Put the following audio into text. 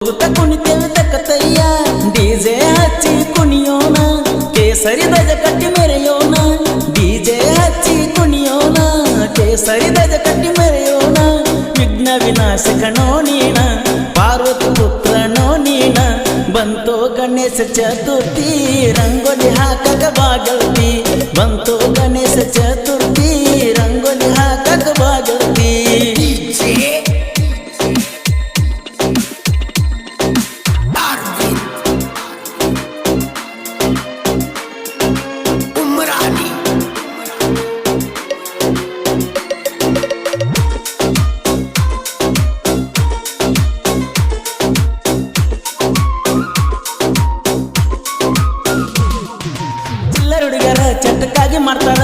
ಕುಣಿತೇವೆ ತಕ್ಕತಯ್ಯ DJ ಹಚ್ಚಿ ಕುಣಿಯೋಣ ಕೇಸರಿ ಧ್ವಜ ಕಟ್ಟಿ ಮೆರೆಯೋಣ ಡಿಜೆ ಹಚ್ಚಿ ಕುಣಿಯೋಣ ಕೇಸರಿ ಧ್ವಜ ಕಟ್ಟಿ ಮೆರೆಯೋಣ ವಿಘ್ನ ವಿನಾಶಕನೋ ನೀನ ಪಾರ್ವತಿ ಪುತ್ರನೋ ನೀನ ಬಂತು ಗಣೇಶ ಚತುರ್ಥಿ ರಂಗೋಲಿ ಹಾಕಕ ಬಾಗಲ್ತಿ ಬಂತು ಗಣೇಶ ಚತುರ್ಥಿ ರಂಗೋಲಿ ಹಾಕಕ ಬಾಗಲ್ತಿ ಚಟಕ್ಕಾಗಿ ಮಾಡ್ತಾರ